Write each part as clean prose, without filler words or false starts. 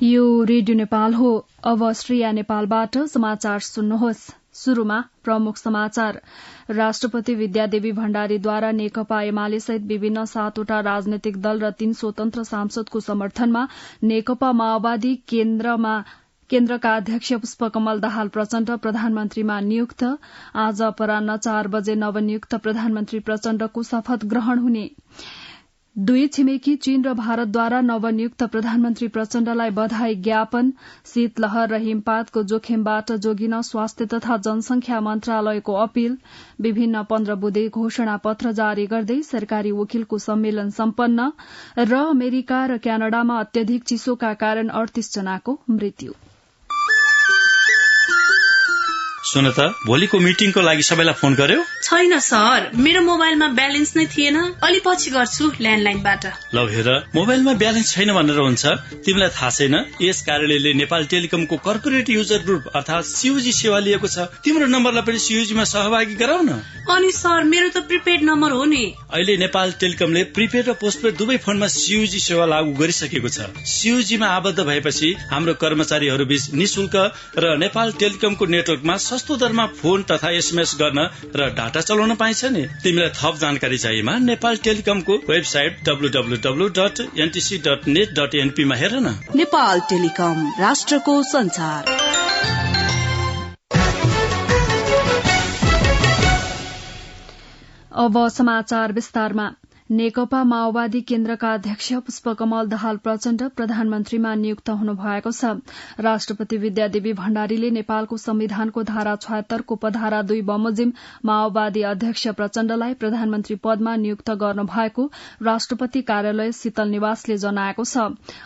यो रेडियो नेपाल हो। अब अस्ट्रिया नेपालबाट समाचार सुन्नुहोस्। शुरूमा प्रमुख समाचार। राष्ट्रपति विद्यादेवी भण्डारीद्वारा नेकपा एमाले सहित विभिन्न 7वटा राजनैतिक दल र 3 स्वतन्त्र सांसदको समर्थनमा नेकपा माओवादी केन्द्रका अध्यक्ष पुष्पकमल दाहाल प्रचण्ड प्रधानमन्त्रीमा नियुक्त। आज अपराह्न 4 बजे नवनियुक्त प्रधानमन्त्री प्रचण्डको शपथ ग्रहण हुने। दुई छिमेकी चीन र भारतद्वारा नवनियुक्त प्रधानमन्त्री प्रचण्डलाई बधाई ज्ञापन। शीतलहर र हिमपातको जोखिमबाट जोगिन स्वास्थ्य तथा जनसंख्या मन्त्रालयको अपील। विभिन्न 15 बुँदे घोषणा पत्र जारी गर्दै सरकारी वकिलको सम्मेलन सम्पन्न। र अमेरिका र क्यानाडामा अत्यधिक चिसोका कारण 38 जनाको मृत्यु। सुन त, भोलिको मिटिङको लागि सबैलाई फोन गर्यो? छैन सर, मेरो मोबाइलमा ब्यालेन्स नै थिएन। अलि पछि गर्छु ल्यान्डलाइनबाट। ल हेर, मोबाइलमा ब्यालेन्स छैन भनेर हुन्छ? तिमीलाई थाहा छैन यस कार्यालयले नेपाल टेलिकमको कर्पोरेट युजर ग्रुप अर्थात सीयूजी सेवा लिएको छ। तिम्रो नम्बरलाई पनि सीयूजीमा सहभागी गराउन। अनि सर, मेरो त प्रिपेड नम्बर हो नि। अहिले नेपाल टेलिकमले प्रिपेड र पोस्टपेड दुवै फोनमा सीयूजी सेवा लागू गरिसकेको छ। सीयूजीमा आबद्ध भएपछि हाम्रो कर्मचारीहरू बीच निशुल्क र नेपाल टेलिकमको नेटवर्कमा सस्तो दरमा फोन तथा एसएमएस गर्न र डाटा चलाउन पाइन्छ नि। तिमीलाई थप जानकारी चाहिएमा नेपाल टेलिकमको वेबसाइट www.ntc.net.np मा हेर न। नेपाल टेलिकम, राष्ट्रको संचार। अब समाचार विस्तारमा। नेकपा माओवादी केन्द्रका अध्यक्ष पुष्पकमल दाहाल प्रचण्ड प्रधानमन्त्रीमा नियुक्त हुनु भएको छ। राष्ट्रपति विद्यादेवी भण्डारीले नेपालको संविधानको धारा 76 को उपधारा 2 बमोजिम माओवादी अध्यक्ष प्रचण्डलाई प्रधानमन्त्री पदमा नियुक्त गर्नु भएको राष्ट्रपति कार्यालय शीतल निवासले जनाएको छ।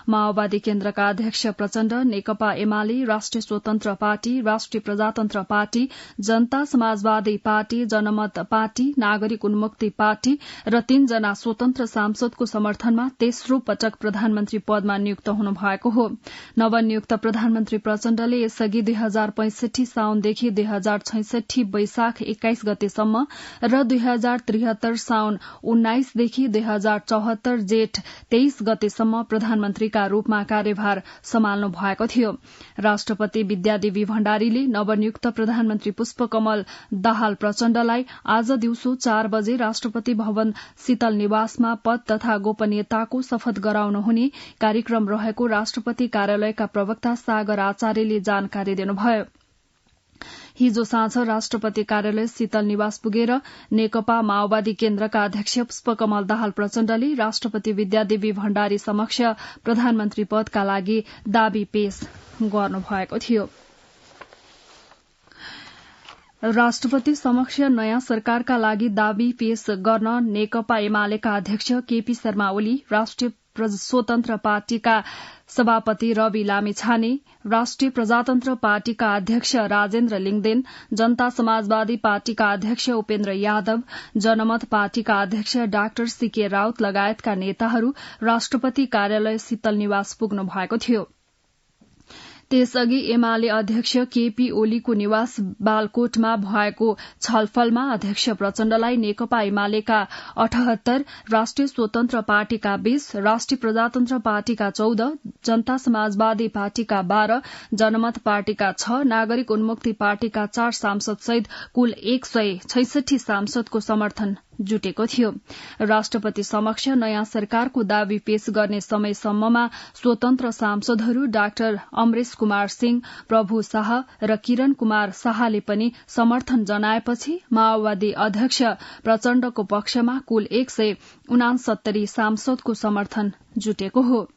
माओवादी केन्द्रका अध्यक्ष प्रचण्ड नेकपा एमाले, राष्ट्रिय स्वतन्त्र पार्टी, राष्ट्रिय प्रजातन्त्र पार्टी, जनता समाजवादी पार्टी, जनमत पार्टी, नागरिक उन्मुक्ति पार्टी र 3 जना स्वतन्त्र सांसदको समर्थनमा तेस्रो पटक प्रधानमन्त्री पदमा नियुक्त हुनु भएको हो। नवनियुक्त प्रधानमन्त्री प्रचण्डले यसअघि 2065 साउनदेखि 2066 वैशाख 21 गतेसम्म र 2073 साउन 19 देखि 2074 जेठ 23 गतेसम्म प्रधानमन्त्रीका रूपमा कार्यभार सम्हाल्नु भएको थियो। राष्ट्रपति विद्यादेवी भण्डारीले नवनियुक्त प्रधानमन्त्री पुष्पकमल दाहाल प्रचण्डलाई आज दिउँसो 4 बजे राष्ट्रपति भवन शीतल निवासमा पद तथा गोपनीयताको शपथ गराउनु हुने कार्यक्रम रहेको राष्ट्रपति कार्यालयका प्रवक्ता सागर आचार्यले जानकारी दिनुभयो। हिजो साँझ राष्ट्रपति कार्यालय शीतल निवास पुगेर नेकपा माओवादी केन्द्रका अध्यक्ष पुष्पकमल दाहाल प्रचण्डले राष्ट्रपति विद्यादेवी भण्डारी समक्ष प्रधानमन्त्री पदका लागि दावी पेश गर्नुभएको थियो। राष्ट्रपति समक्ष नयाँ सरकारका लागि दावी पेश गर्न नेकपा एमालेका अध्यक्ष केपी शर्मा ओली, राष्ट्रिय स्वतन्त्र पार्टीका सभापति रवि लामिछाने, राष्ट्रिय प्रजातन्त्र पार्टीका अध्यक्ष राजेन्द्र लिङदेन, जनता समाजवादी पार्टीका अध्यक्ष उपेन्द्र यादव, जनमत पार्टीका अध्यक्ष डाक्टर सीके राउत लगायतका नेताहरू राष्ट्रपति कार्यालय शीतल निवास पुग्नु भएको थियो। त्यसअघि एमाले अध्यक्ष केपी ओलीको निवास बालकोटमा भएको छलफलमा अध्यक्ष प्रचण्डलाई नेकपा एमालेका 78, राष्ट्रिय स्वतन्त्र पार्टीका 20, राष्ट्रिय प्रजातन्त्र पार्टीका 14, जनता समाजवादी पार्टीका 12, जनमत पार्टीका 6, नागरिक उन्मुक्ति पार्टीका 4 सांसद सहित कुल 166 सांसदको समर्थन जुटेको थियो। राष्ट्रपति समक्ष नयाँ सरकारको दावी पेश गर्ने समयसम्ममा स्वतन्त्र सांसदहरू डाक्टर अमरेश कुमार सिंह, प्रभु शाह र किरण कुमार शाहले पनि समर्थन जनाएपछि माओवादी अध्यक्ष प्रचण्डको पक्षमा कुल 169 सांसदको समर्थन जुटेको हो।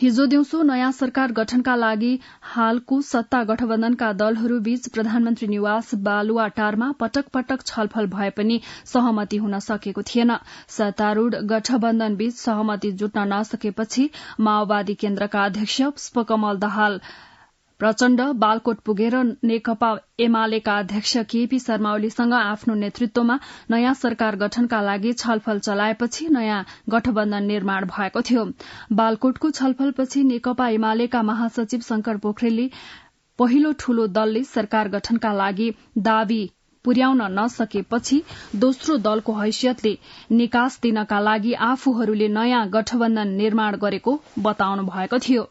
हिजो दिउँसो नयाँ सरकार गठनका लागि हालको सत्ता गठबन्धनका दलहरूबीच प्रधानमन्त्री निवास बालुवाटारमा पटक पटक छलफल भए पनि सहमति हुन सकेको थिएन। सत्तारूढ़ गठबन्धनबीच सहमति जुट्न नसकेपछि माओवादी केन्द्रका अध्यक्ष पुष्पकमल दाहाल प्रचण्ड बालकोट पुगेर नेकपा एमालेका अध्यक्ष केपी शर्मा ओलीसँग आफ्नो नेतृत्वमा नयाँ सरकार गठनका लागि छलफल चलाएपछि नयाँ गठबन्धन निर्माण भएको थियो। बालकोटको छलफलपछि नेकपा एमालेका महासचिव शंकर पोखरेलले पहिलो ठूलो दलले सरकार गठनका लागि दावी पुर्याउन नसकेपछि दोस्रो दलको हैसियतले निकास दिनका लागि आफूहरूले नयाँ गठबन्धन निर्माण गरेको बताउनु भएको थियो।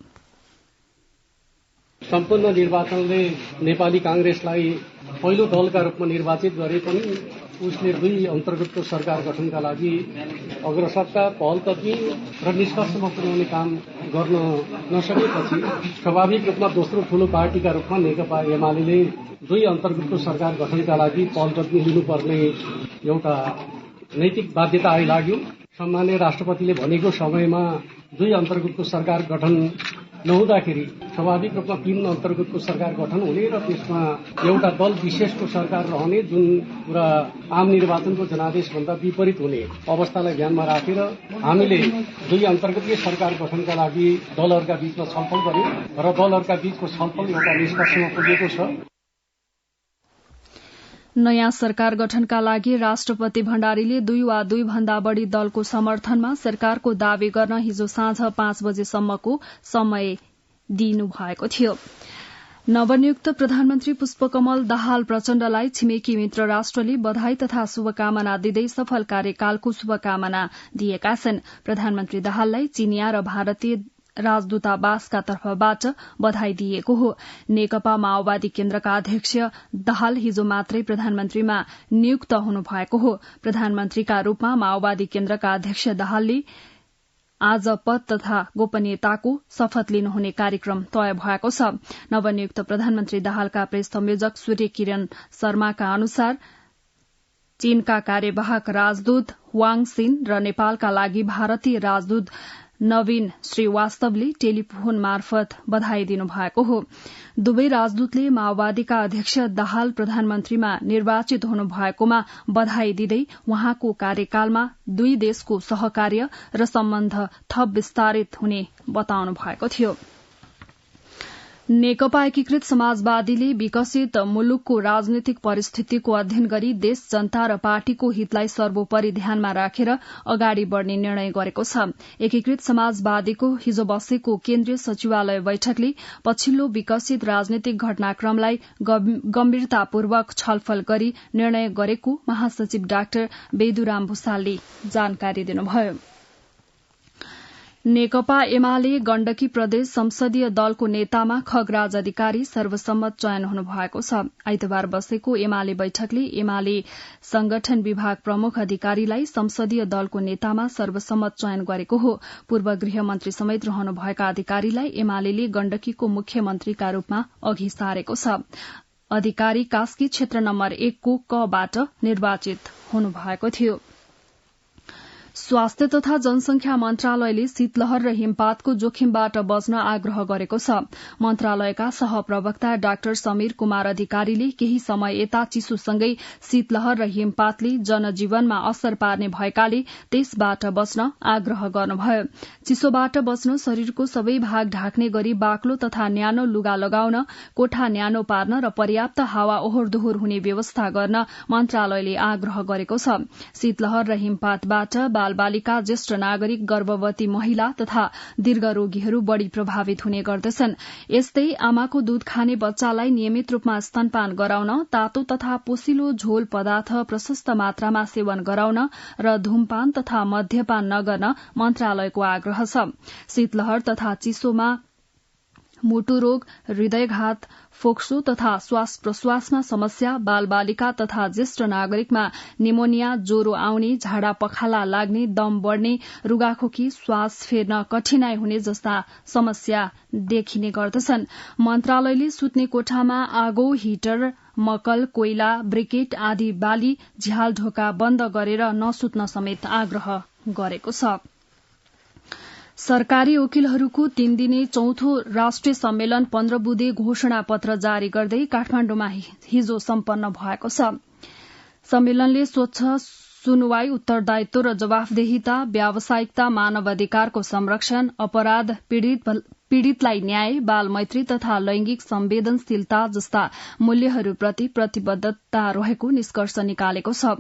सम्पूर्ण निर्वाचनले नेपाली कांग्रेसलाई पहिलो दलका रूपमा निर्वाचित गरे पनि उसले 2 अन्तर्गतको सरकार गठनका लागि अग्रसरता पहलकदमी र निष्कर्षमा पुर्याउने काम गर्न नसकेपछि स्वाभाविक रूपमा दोस्रो ठूलो पार्टीका रूपमा नेकपा एमाले 2 अन्तर्गतको सरकार गठनका लागि पहलकदमी लिनुपर्ने एउटा नैतिक बाध्यता आइलाग्यो। सम्माननीय राष्ट्रपतिले भनेको समयमा 2 अन्तर्गतको सरकार गठन नहुँदाखेरि स्वाभाविक रूपमा 3 अन्तर्गतको सरकार गठन हुने र त्यसमा एउटा दल विशेषको सरकार रहने, जुन कुरा आम निर्वाचनको जनादेश भन्दा विपरीत हुने अवस्थालाई ध्यानमा राखेर हामीले 2 अन्तर्गतीय सरकार गठनका लागि दलहरूका बीचमा छलफल गर्यौं र दलहरूका बीचको छलफल एउटा निष्कर्षमा पुगेको छ। नयाँ सरकार गठनका लागि राष्ट्रपति भण्डारीले 2 वा 2 भन्दा बढ़ी दलको समर्थनमा सरकारको दावी गर्न हिजो साँझ 5 बजेसम्मको समय दिनु भएको थियो। नवनियुक्त प्रधानमन्त्री पुष्पकमल दाहाल प्रचण्डलाई छिमेकी मित्र राष्ट्रले बधाई तथा शुभकामना दिँदै सफल कार्यकालको शुभकामना दिएका छन्। प्रधानमन्त्री दाहाललाई चीनिया र भारतीय राजदूतावासका तर्फबाट बधाई दिएको हो। नेकपा माओवादी केन्द्रका अध्यक्ष दाहाल हिजो मात्रै प्रधानमन्त्रीमा नियुक्त हुनुभएको हो। प्रधानमन्त्रीका रूपमा माओवादी केन्द्रका अध्यक्ष दाहालले आज पद तथा गोपनीयताको शपथ लिनुहुने कार्यक्रम तय भएको छ। नवनियुक्त प्रधानमन्त्री दाहालका प्रेस संयोजक सूर्य किरण शर्माका अनुसार चीनका कार्यवाहक राजदूत वाङ सिन र नेपालका लागि भारतीय राजदूत नवीन श्रीवास्तवले टेलिफोन मार्फत बधाई दिनुभएको हो। दुवै राजदूतले माओवादीका अध्यक्ष दाहाल प्रधानमन्त्रीमा निर्वाचित हुनुभएकोमा बधाई दिँदै उहाँको कार्यकालमा 2 देशको सहकार्य र सम्बन्ध थप विस्तारित हुने बताउनु भएको थियो। नेकपा एकीकृत समाजवादीले विकसित मुलुकको राजनीतिक परिस्थितिको अध्ययन गरी देश, जनता र पार्टीको हितलाई सर्वोपरि ध्यानमा राखेर अगाडि बढ़ने निर्णय गरेको छ। एकीकृत समाजवादीको हिजो बसेको केन्द्रीय सचिवालय बैठकले पछिल्लो विकसित राजनीतिक घटनाक्रमलाई गम्भीरतापूर्वक छलफल गरी निर्णय गरेको महासचिव डाक्टर बेदुराम भूषालले जानकारी दिनुभयो। नेकपा एमाले गण्डकी प्रदेश संसदीय दलको नेतामा खगराज अधिकारी सर्वसम्मत चयन हुनुभएको छ। आइतबार बसेको एमाले बैठकले एमाले संगठन विभाग प्रमुख अधिकारीलाई संसदीय दलको नेतामा सर्वसम्मत चयन गरेको हो। पूर्व गृहमन्त्री समेत रहनुभएका अधिकारीलाई एमाले गण्डकीको मुख्यमन्त्रीका रूपमा अघि सारेको छ। अधिकारी कास्की क्षेत्र नम्बर 1 को कबाट निर्वाचित हुनुभएको थियो। स्वास्थ्य तथा जनसंख्या मन्त्रालयले शीतलहर र हिमपातको जोखिमबाट बच्न आग्रह गरेको छ। मन्त्रालयका सहप्रवक्ता डाक्टर समीर कुमार अधिकारीले केही समय यता चिसोसँगै शीतलहर र हिमपातले जनजीवनमा असर पार्ने भएकाले त्यसबाट बच्न आग्रह गर्नुभयो। चिसोबाट बच्न शरीरको सबै भाग ढाक्ने गरी बाक्लो तथा न्यानो लुगा लगाउन, कोठा न्यानो पार्न र पर्याप्त हावा ओहोर दोहोर हुने व्यवस्था गर्न मन्त्रालयले आग्रह गरेको छ। शीतलहर र हिमपातबाट बालबालिका, ज्येष्ठ नागरिक, गर्भवती महिला तथा दीर्घरोगीहरू बढ़ी प्रभावित हुने गर्दछन्। यस्तै आमाको दूध खाने बच्चालाई नियमित रूपमा स्तनपान गराउन, तातो तथा पोसिलो झोल पदार्थ प्रशस्त मात्रामा सेवन गराउन र धूमपान तथा मद्यपान नगर्न मन्त्रालयको आग्रह छ। शीतलहर तथा चिसोमा मुटु रोग, हृदयघात, फोक्सो तथा श्वास प्रश्वासमा समस्या, बालबालिका तथा ज्येष्ठ नागरिकमा निमोनिया, ज्वरो आउने, झाडा पखाला लाग्ने, दम बढ़ने, रुगाखोकी, श्वास फेर्न कठिनाई हुने जस्ता समस्या देखिने गर्दछन्। मन्त्रालयले सुत्ने कोठामा आगो, हिटर, मकल, कोइला, ब्रिकेट आदि बाली, झ्याल ढोका बन्द गरेर नसुत्न समेत आग्रह गरेको छ। सरकारी वकिलहरूको 3 दिने चौथो राष्ट्रिय सम्मेलन 15 बुँदे घोषणा पत्र जारी गर्दै काठमाण्डुमा हिजो सम्पन्न भएको छ। सम्मेलनले स्वच्छ सुनवाई, उत्तरदायित्व र जवाफदेहिता, व्यावसायिकता, मानव अधिकारको संरक्षण, अपराध पीड़ितलाई न्याय, बाल मैत्री तथा लैंगिक संवेदनशीलता जस्ता मूल्यहरूप्रति प्रतिबद्धता रहेको निष्कर्ष निकालेको छ।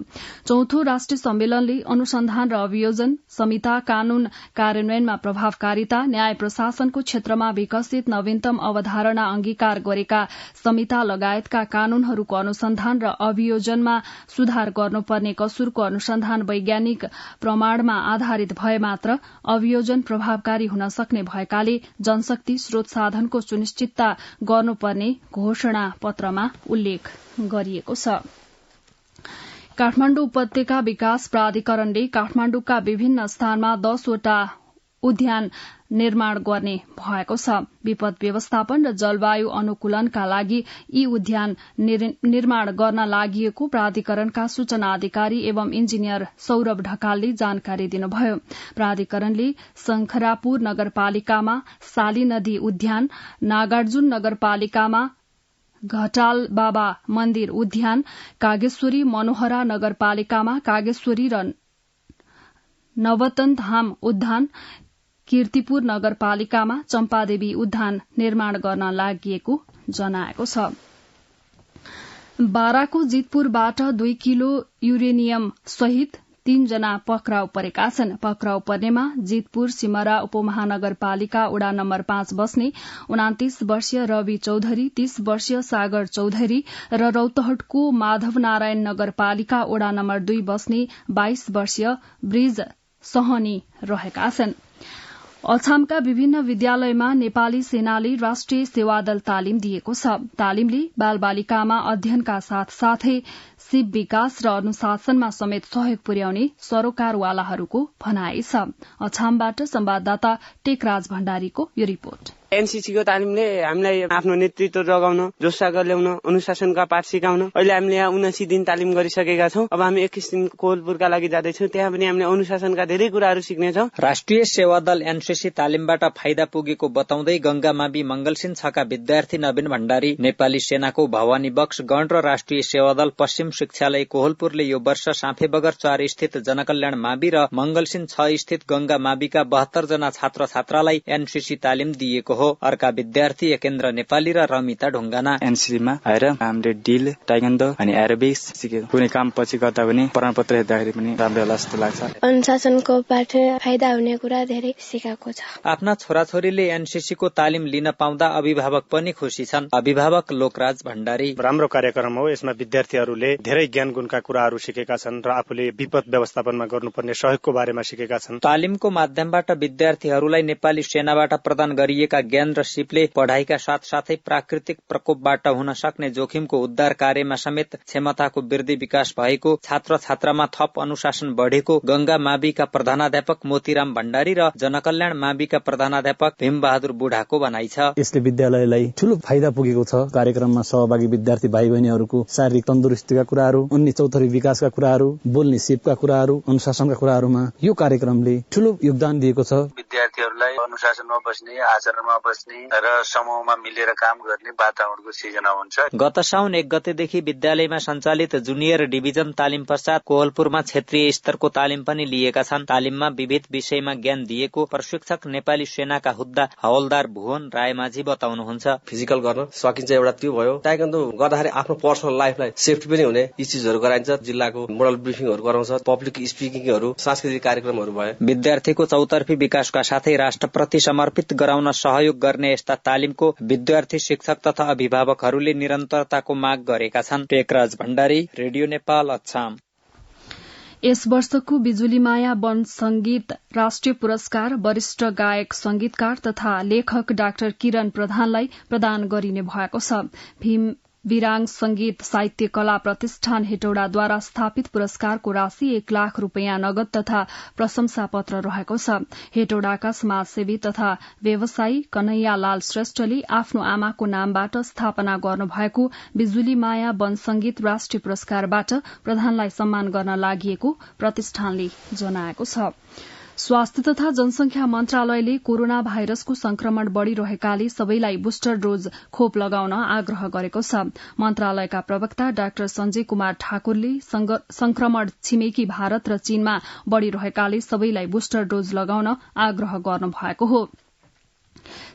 चौथो राष्ट्रिय सम्मेलनले अनुसन्धान र अभियोजन, संहिता, कानून कार्यान्वयनमा प्रभावकारिता, न्याय प्रशासनको क्षेत्रमा विकसित नवीनतम अवधारणा अंगीकार गरेका संहिता लगायतका कानूनहरूको अनुसन्धान र अभियोजनमा सुधार गर्नुपर्ने कसुरको अनुसन्धान वैज्ञानिक प्रमाणमा आधारित भए मात्र अभियोजन प्रभावकारी हुन सक्ने भएकाले जनशक्ति स्रोत साधनको सुनिश्चितता गर्नुपर्ने घोषणा पत्रमा उल्लेख गरिएको छ। काठमाडौँ उपत्यका विकास प्राधिकरणले काठमाडौँका विभिन्न स्थानमा 10 वटा उद्यान निर्माण गर्ने भएको छ। विपद व्यवस्थापन र जलवायु अनुकूलनका लागि यी उद्यान निर्माण गर्न लागि प्राधिकरणका सूचना अधिकारी एवं इन्जिनियर सौरभ ढकालले जानकारी दिनुभयो। प्राधिकरणले शंखरापुर नगरपालिकामा साली नदी उद्यान, नागार्जुन नगरपालिकामा घटाल बाबा मन्दिर उद्यान, कागेश्वरी मनोहरा नगरपालिकामा कागेश्वरी र नवतन धाम उद्यान, कीर्तिपुर नगरपालिकामा चम्पादेवी उद्यान निर्माण गर्न लागि जनाएको छ। बाराको जितपुरबाट 2 किलो युरेनियम सहित 3 जना पक्राउ परेका छन्। पक्राउ पर्नेमा जितपुर सिमरा उपमहानगरपालिका वडा नम्बर 5 बस्ने 29 वर्षीय रवि चौधरी, 30 वर्षीय सागर चौधरी र रौतहटको माधव नारायण नगरपालिका वडा नम्बर 2 बस्ने 22 वर्षीय ब्रिज सहनी रहेका छन्। अछामका विभिन्न विद्यालयमा नेपाली सेनाले राष्ट्रिय सेवादल तालिम दिएको छ। तालिमले बालबालिकामा अध्ययनका साथसाथै सिप विकास र अनुशासनमा समेत सहयोग पुर्याउने सरोकारवालाहरूको भनाइ छ। अछामबाट संवाददाता टेकराज भण्डारीको यो रिपोर्ट। एनसीसी को तालिमले हामीलाई आफ्नो नेतृत्व जगाउन, जोसागर ल्याउन, अनुशासनका पाठ सिकाउन अहिले हामीले यहाँ 79 दिन तालिम गरिसकेका छौं। अब हामी 21 दिन कोहलपुरका लागि जाँदैछौं। त्यहाँ पनि हामीले अनुशासनका धेरै कुराहरू सिक्नेछौं। राष्ट्रिय सेवादल एनसीसी तालिमबाट फाइदा पुगेको बताउँदै गंगामावि मंगलसिंह 6 का विद्यार्थी नवीन भण्डारी नेपाली सेनाको भवानी बक्स गण र राष्ट्रिय सेवादल पश्चिम शिक्षालय कोहलपुरले यो वर्ष साँफेबगर 4 स्थित जनकल्याण मावि र मंगलसिंह 6 स्थित गंगामाविका 72 जना छात्र छात्रालाई एनसीसी तालिम दिएको हो। अर्का विद्यार्थी एकेन्द्र नेपाली र रमिता ढुङ्गाना एनसीसीमा आएर हामीले डिल, टाइक्वान्डो अनि एरोबिक्स सिक्यौं। कुनै काम पछि गर्दा पनि प्रमाणपत्र हेर्दाखेरि पनि राम्रो होला जस्तो लाग्छ। अनुशासनको पाठ फाइदा हुने कुरा धेरै सिकाएको छ। आफ्ना छोराछोरीले एनसीसी को तालिम लिन पाउँदा अभिभावक पनि खुसी छन्। अभिभावक लोकराज भण्डारी राम्रो कार्यक्रम हो। यसमा विद्यार्थीहरूले धेरै ज्ञान गुणका कुराहरू सिकेका छन् र आफूले विपद व्यवस्थापनमा गर्नुपर्ने सहयोगको बारेमा सिकेका छन्। तालिमको माध्यमबाट विद्यार्थीहरूलाई नेपाली सेनाबाट प्रदान गरिएका ज्ञान र सिपले पढ़ाइका साथसाथै प्राकृतिक प्रकोपबाट हुन सक्ने जोखिमको उद्धार कार्यमा समेत क्षमताको वृद्धि विकास भएको, छात्र छात्रामा थप अनुशासन बढेको गंगा माविका प्रधानाध्यापक मोतीराम भण्डारी र जनकल्याण माविका प्रधानाध्यापक भीमबहादुर बुढाको भनाइ छ। यसले विद्यालयलाई ठूलो फाइदा पुगेको छ। कार्यक्रममा सहभागी विद्यार्थी भाइ बहिनीहरूको शारीरिक तन्दुरुस्तीका कुराहरू, उन्नी चौथरी विकासका कुराहरू, बोल्ने सिपका कुराहरू, अनुशासनका कुराहरूमा यो कार्यक्रमले ठूलो योगदान दिएको छ। विद्यार्थीहरूलाई अनुशासनमा बस्ने, आचरणमा बस्ने र समूहमा मिलेर काम गर्ने वातावरणको सृजना हुन्छ। गत साउन 1 गतेदेखि विद्यालयमा सञ्चालित जुनियर डिभिजन तालिम पश्चात कोहलपुरमा क्षेत्रीय स्तरको तालिम पनि लिएका छन्। तालिममा विविध विषयमा ज्ञान दिएको प्रशिक्षक नेपाली सेनाका हुद्दा हवलदार भुवन रायमाझी बताउनुहुन्छ। फिजिकल गर्न सकिन्छ एउटा त्यो भयो। टाइक्वान्डो गर्दाखेरि आफ्नो पर्सनल लाइफलाई सेफ्टी पनि हुने यी चीजहरू गराइन्छ। जिल्लाको मोडल ब्रिफिङहरू गराउँछ, पब्लिक स्पिकिङहरू, सांस्कृतिक कार्यक्रमहरू भयो। विद्यार्थीको चौतर्फी विकासका साथै राष्ट्रप्रति समर्पित गराउन सहयोग गर्ने यस्ता तालिमको विद्यार्थी, शिक्षक तथा अभिभावकहरूले निरन्तरताको माग गरेका छन्। टेकराज भण्डारी, रेडियो नेपाल, अछाम। यस वर्षको बिजुलीमाया वन संगीत राष्ट्रिय पुरस्कार वरिष्ठ गायक संगीतकार तथा लेखक डाक्टर किरण प्रधानलाई प्रदान गरिने भएको छ। भीम विराङ संगीत साहित्य कला प्रतिष्ठान हेटौडाद्वारा स्थापित पुरस्कारको राशि 1 लाख रूपियाँ नगद तथा प्रशंसा पत्र रहेको छ। हेटौडाका समाजसेवी तथा व्यवसायी कन्हैयालाल श्रेष्ठले आफ्नो आमाको नामबाट स्थापना गर्नुभएको बिजुली माया वन संगीत राष्ट्रिय पुरस्कारबाट प्रधानलाई सम्मान गर्न लागि प्रतिष्ठानले जनाएको छ। स्वास्थ्य तथा जनसंख्या मन्त्रालयले कोरोना भाइरसको संक्रमण बढ़िरहेकाले सबैलाई बुस्टर डोज खोप लगाउन आग्रह गरेको छ। मन्त्रालयका प्रवक्ता डाक्टर संजय कुमार ठाकुरले संक्रमण छिमेकी भारत र चीनमा बढ़िरहेकाले सबैलाई बुस्टर डोज लगाउन आग्रह गर्नुभएको हो।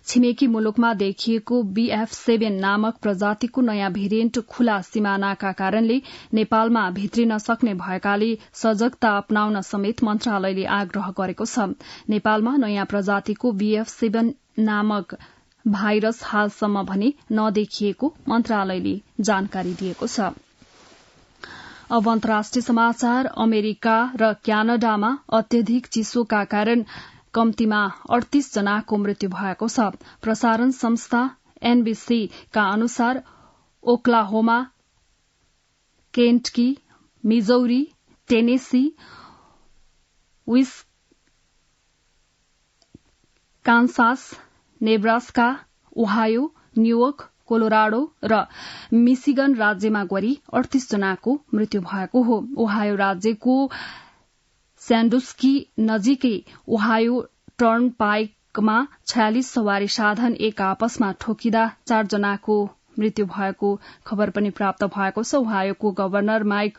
छिमेकी मुलुकमा देखिएको BF7 नामक प्रजातिको नयाँ भेरिएन्ट खुला सिमानाका कारणले नेपालमा भित्रिन सक्ने भएकाले सजगता अपनाउन समेत मन्त्रालयले आग्रह गरेको छ। नेपालमा नयाँ प्रजातिको BF7 नामक भाइरस हालसम्म भने नदेखिएको मन्त्रालयले जानकारी दिएको छ। अब अन्तर्राष्ट्रिय समाचार। अमेरिका र क्यानाडामा अत्यधिक चिसोका कारण कम्तीमा 38 जनाको मृत्यु भएको छ। प्रसारण संस्था NBC का अनुसार Oklahoma, Kentucky, Missouri, Tennessee, Wisconsin, Nebraska, Ohio, New York, Colorado र मिशिगन राज्यमा गरी 38 जनाको मृत्यु भएको हो। ओहायो राज्यको स्यान्डुस्की नजिकै ओहायो टर्नपाइकमा 46 सवारी साधन एक आपसमा ठोकिँदा 4 जनाको मृत्यु भएको खबर पनि प्राप्त भएको छ। ओहायोको गवर्नर माइक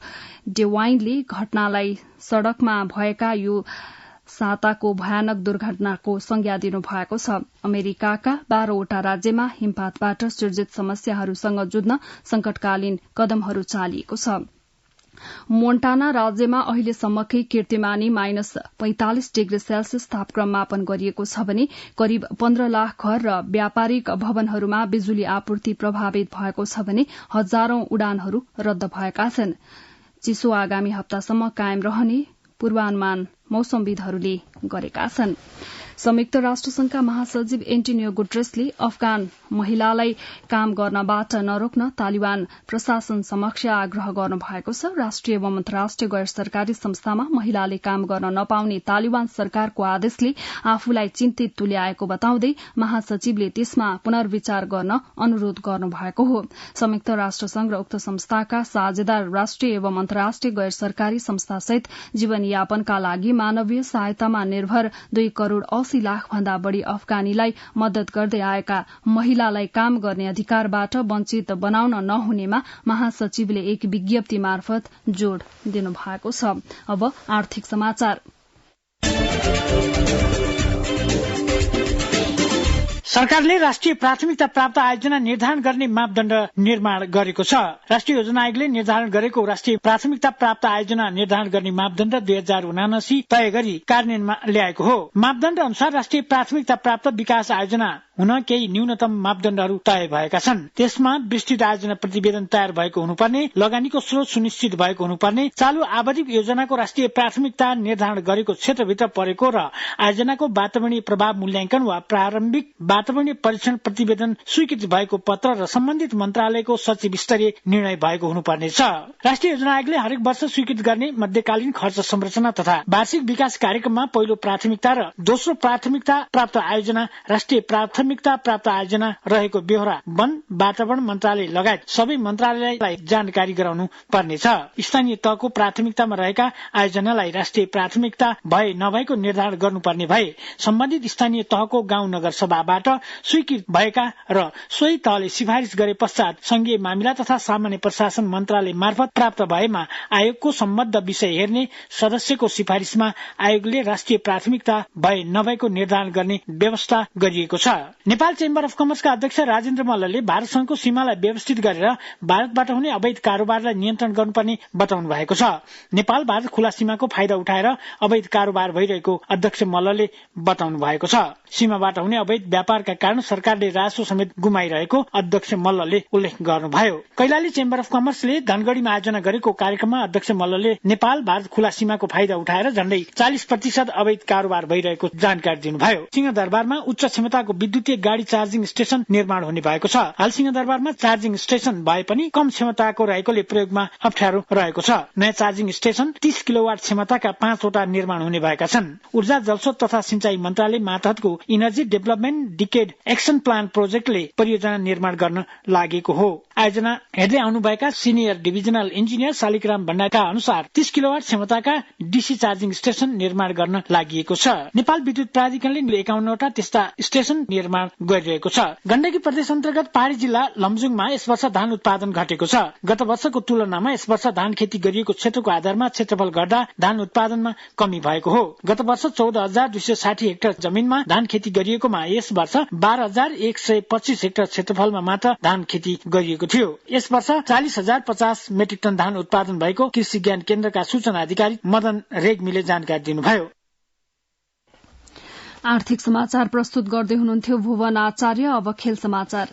डेवाइनले घटनालाई सड़कमा भएका यो साताको भयानक दुर्घटनाको संज्ञा दिनु भएको छ। अमेरिकाका 12वटा राज्यमा हिमपातबाट सृजित समस्याहरूसँग जुझ्न संकटकालीन कदमहरू चालिएको छ। मोन्टाना राज्यमा अहिलेसम्मकै कीर्तिमानी -45 डिग्री सेल्सियस तापक्रम मापन गरिएको छ भने करिब 15 लाख घर र व्यापारिक भवनहरूमा बिजुली आपूर्ति प्रभावित भएको छ भने हजारौं उडानहरू रद्द भएका छन्। चिसो आगामी हप्तासम्म कायम रहने पूर्वानुमान मौसमविदहरूले गरेका छन्। संयुक्त राष्ट्रसंघका महासचिव एन्टोनियो गुटेरेसले अफगान महिलालाई काम गर्नबाट नरोक्न तालिबान प्रशासन समक्ष आग्रह गर्नु भएको छ। राष्ट्रिय एवं अन्तर्राष्ट्रिय गैर सरकारी संस्थामा महिलाले काम गर्न नपाउने तालिबान सरकारको आदेशले आफूलाई चिन्तित तुल्याएको बताउँदै महासचिवले त्यसमा पुनर्विचार गर्न अनुरोध गर्नु भएको हो। संयुक्त राष्ट्रसंघ र उक्त संस्थाका साझेदार राष्ट्रिय एवं अन्तर्राष्ट्रिय गैर सरकारी संस्थासहित जीवनयापनका लागि मानवीय सहायतामा निर्भर 2 करोड़ 80 लाख भन्दा बढ़ी अफगानीलाई मदत गर्दै आएका महिलालाई काम गर्ने अधिकारबाट वञ्चित बनाउन नहुनेमा महासचिवले एक विज्ञप्ति मार्फत जोड़ दिनुभएको छ। अब आर्थिक समाचार। सरकारले राष्ट्रिय प्राथमिकता प्राप्त आयोजना निर्धारण गर्ने मापदण्ड निर्माण गरेको छ। राष्ट्रिय योजना आयोगले निर्धारण गरेको राष्ट्रिय प्राथमिकता प्राप्त आयोजना निर्धारण गर्ने मापदण्ड 2079 तय गरी कार्यान्वयनमा ल्याएको हो। मापदण्ड अनुसार राष्ट्रिय प्राथमिकता प्राप्त विकास आयोजना हुन केही न्यूनतम मापदण्डहरू तय भएका छन्। त्यसमा विस्तृत आयोजना प्रतिवेदन तयार भएको हुनुपर्ने, लगानीको स्रोत सुनिश्चित भएको हुनुपर्ने, चालू आवधिक योजनाको राष्ट्रिय प्राथमिकता निर्धारण गरेको क्षेत्रभित्र परेको र आयोजनाको वातावरणीय प्रभाव मूल्याङ्कन वा प्रारम्भिक वातावरणीय परीक्षण प्रतिवेदन स्वीकृत भएको पत्र र सम्बन्धित मन्त्रालयको सचिव स्तरीय निर्णय भएको हुनुपर्नेछ। राष्ट्रिय योजना आयोगले हरेक वर्ष स्वीकृत गर्ने मध्यकालीन खर्च संरचना तथा वार्षिक विकास कार्यक्रममा पहिलो प्राथमिकता र दोस्रो प्राथमिकता प्राप्त आयोजना, राष्ट्रिय प्राथमिकता प्राप्त आयोजना रहेको बेहोरा वन वातावरण मन्त्रालय लगायत सबै मन्त्रालयलाई जानकारी गराउनु पर्नेछ। स्थानीय तहको प्राथमिकतामा रहेका आयोजनालाई राष्ट्रिय प्राथमिकता भए नभएको निर्धारण गर्नुपर्ने भए सम्बन्धित स्थानीय तहको गाउँ नगर सभाबाट स्वीकृत भएका र सोही तहले सिफारिस गरे पश्चात संघीय मामिला तथा सामान्य प्रशासन मन्त्रालय मार्फत प्राप्त भएमा आयोगको सम्बद्ध विषय हेर्ने सदस्यको सिफारिसमा आयोगले राष्ट्रिय प्राथमिकता भए नभएको निर्धारण गर्ने व्यवस्था गरिएको छ। नेपाल चेम्बर अफ कमर्सका अध्यक्ष राजेन्द्र मल्लले भारतसँगको सीमालाई व्यवस्थित गरेर भारतबाट हुने अवैध कारोबारलाई नियन्त्रण गर्नुपर्ने बताउनु भएको छ। नेपाल भारत खुला सीमाको फाइदा उठाएर अवैध कारोबार भइरहेको अध्यक्ष मल्लले बताउनु भएको छ। सीमाबाट हुने अवैध व्यापारका कारण सरकारले राजस्व समेत गुमाइरहेको अध्यक्ष मल्लले उल्लेख गर्नुभयो। कैलाली चेम्बर अफ कमर्सले धनगढ़ीमा आयोजना गरेको कार्यक्रममा अध्यक्ष मल्लले नेपाल भारत खुला सीमाको फाइदा उठाएर झण्डै 40% अवैध कारोबार भइरहेको जानकारी दिनुभयो। सिंहदरबारमा उच्च क्षमताको विद्युतीय गाडी चार्जिङ स्टेशन निर्माण हुने भएको छ। हाल सिंहदरबारमा चार्जिङ स्टेशन भए पनि कम क्षमताको रहेकोले प्रयोगमा अप्ठ्यारो रहेको छ। नयाँ चार्जिङ स्टेशन 30 किलोवाट क्षमताका 5 वटा निर्माण हुने भएका छन्। ऊर्जा जलस्रोत तथा सिंचाई मन्त्रालय मातहतको energy development decade action plan प्रोजेक्टले परियोजना निर्माण गर्न लागेको हो। आयोजना हेर्दै आउनुभएका सिनियर डिभिजनल इन्जिनियर शालिग्राम भण्डारीका अनुसार 30 किलोवाट क्षमताका डीसी चार्जिङ स्टेशन निर्माण गर्न लागि छ। नेपाल विद्युत प्राधिकरणले 51 वटा त्यस्ता स्टेशन निर्माण गरिरहेको छ। गण्डकी प्रदेश अन्तर्गत पहाड़ी जिल्ला लमजुङमा यस वर्ष धान उत्पादन घटेको छ। गत वर्षको तुलनामा यस वर्ष धान खेती गरिएको क्षेत्रको आधारमा क्षेत्रफल गर्दा धान उत्पादनमा कमी भएको हो। गत वर्ष 14,260 हेक्टर जमिनमा धान खेती गरिएकोमा यस वर्ष 12,125 हेक्टर क्षेत्रफलमा मात्र धान खेती गरिएको थियो। यस वर्ष 40,050 मेट्रिक टन धान उत्पादन भएको कृषि ज्ञान केन्द्रका सूचना अधिकारी मदन रेग्मीले जानकारी दिनुभयो। आर्थिक समाचार प्रस्तुत गर्दै हुनुहुन्थ्यो भुवन आचार्य। अब खेल समाचार।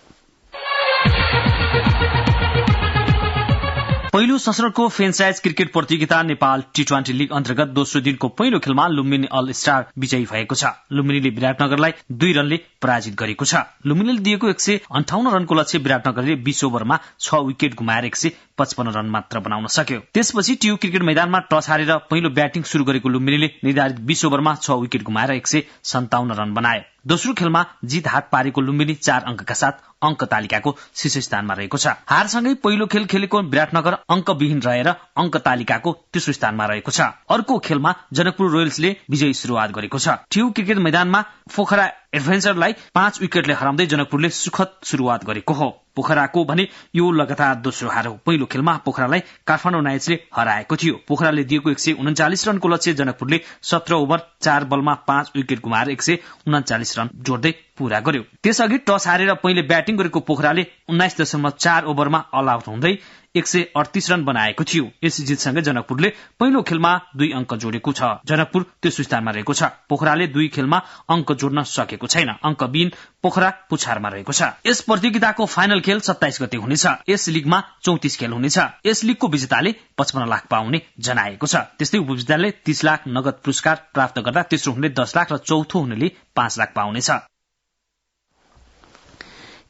पहिलो संस्करणको फ्रेन्चाइज क्रिकेट प्रतियोगिता नेपाल T20 लीग अन्तर्गत दोस्रो दिनको पहिलो खेलमा लुम्बिनी अल स्टार विजयी भएको छ। लुम्बिनीले विराटनगरलाई 2 रनले पराजित गरेको छ। लुम्बिनीले दिएको 158 रनको लक्ष्य विराटनगरले 20 ओभरमा 6 विकेट गुमाएर 155 रन मात्र बनाउन सक्यो। त्यसपछि टियु क्रिकेट मैदानमा टस हारेर पहिलो ब्याटिङ शुरू गरेको लुम्बिनीले निर्धारित 20 ओभरमा 6 विकेट गुमाएर 157 रन बनायो। दोस्रो खेलमा जित हात पारेको लुम्बिनी 4 अंकका साथ अंक तालिकाको शीर्ष स्थानमा रहेको छ। हारसँगै पहिलो खेल खेलेको विराटनगर अंकविहीन रहेर अंक तालिकाको तेस्रो स्थानमा रहेको छ। अर्को खेलमा जनकपुर रोयल्सले विजयी शुरूआत गरेको छ। टियु क्रिकेट मैदानमा पोखरा एडभेन्चरलाई 5 विकेटले हराउँदै जनकपुरले सुखद शुरूआत गरेको हो। पोखराको भने यो लगातार दोस्रो हार हो। पहिलो खेलमा पोखरालाई काठमाडौँ नाइट्सले हराएको थियो। पोखराले दिएको 139 रनको लक्ष्य जनकपुरले 17 ओभर 4 बलमा 5 विकेट गुमाएर 139 रन जोड्दै पूरा गर्यो। त्यसअघि टस हारेर पहिले ब्याटिङ गरेको पोखराले 19.4 ओभरमा अल आउट हुँदै 138 रन बनाएको थियो। यस जितसँगै जनकपुरले पहिलो खेलमा 2 अंक जोडेको छ। जनकपुर तेस्रो स्थानमा रहेको छ। पोखराले 2 खेलमा अंक जोड्न सकेको छैन। अंकविहीन पोखरा पुछारमा रहेको छ। यस प्रतियोगिताको फाइनल खेल 27 गते हुनेछ। यस लीगमा 34 खेल हुनेछ। यस लीगको विजेताले 55 लाख पाउने जनाएको छ। त्यस्तै उपविजेताले 30 लाख नगद पुरस्कार प्राप्त गर्दा तेस्रो हुनेले 10 लाख र चौथो हुनेले 5 लाख पाउनेछ।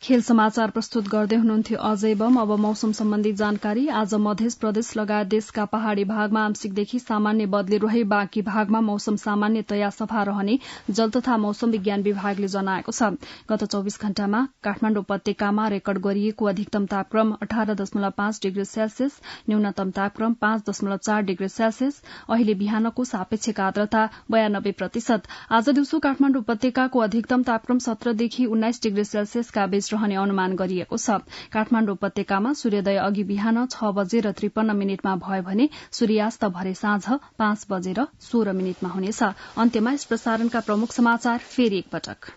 खेल समाचार प्रस्तुत गर्दै हुनुहुन्थ्यो अजय बम। अब मौसम सम्बन्धी जानकारी। आज मध्य प्रदेश लगायत देशका पहाड़ी भागमा आंशिकदेखि सामान्य बदली रहे बाँकी भागमा मौसम सामान्यतया सफा रहने जल तथा मौसम विज्ञान विभागले जनाएको छ। गत 24 घण्टामा काठमाडौँ उपत्यकामा रेकर्ड गरिएको अधिकतम तापक्रम 18.5 डिग्री सेल्सियस, न्यूनतम तापक्रम 5.4 डिग्री सेल्सियस। अहिले बिहानको सापेक्षिक आर्द्रता 92%। आज दिउँसो काठमाडौँ उपत्यकाको अधिकतम तापक्रम 17 देखि 19 डिग्री सेल्सियसका बीच रहने अनुमान गरिएको छ। काठमाडौँ उपत्यकामा सूर्योदय अघि बिहान 6 बजेर 53 मिनटमा भयो भने सूर्यास्त भरे साँझ 5 बजेर 16 मिनटमा हुनेछ। अन्त्यमा यस प्रसारणका प्रमुख समाचार फेरि एकपटक।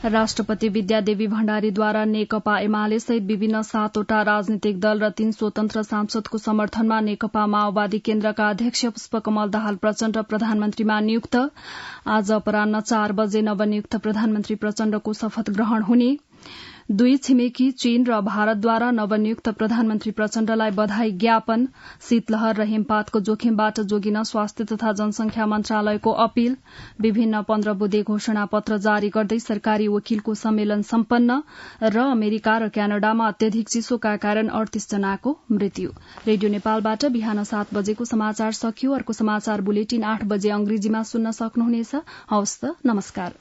राष्ट्रपति विद्यादेवी भण्डारीद्वारा नेकपा एमाले सहित विभिन्न 7वटा राजनीतिक दल र 3 स्वतन्त्र सांसदको समर्थनमा नेकपा माओवादी केन्द्रका अध्यक्ष पुष्पकमल दाहाल प्रचण्ड प्रधानमन्त्रीमा नियुक्त। आज अपराह्न 4 बजे नवनियुक्त प्रधानमन्त्री प्रचण्डको शपथ ग्रहण हुने। 2 छिमेकी चीन र भारतद्वारा नवनियुक्त प्रधानमन्त्री प्रचण्डलाई बधाई ज्ञापन। शीतलहर र हिमपातको जोखिमबाट जोगिन स्वास्थ्य तथा जनसंख्या मन्त्रालयको अपील। विभिन्न 15 बुँदे घोषणा पत्र जारी गर्दै सरकारी वकिलको सम्मेलन सम्पन्न। र अमेरिका र क्यानाडामा अत्यधिक चिसोका कारण 38 जनाको मृत्यु। रेडियो नेपालबाट बिहान 7 बजेको समाचार सकियो। अर्को समाचार बुलेटिन 8 बजे अंग्रेजीमा सुन्न सक्नुहुनेछ। हवस् त, नमस्कार।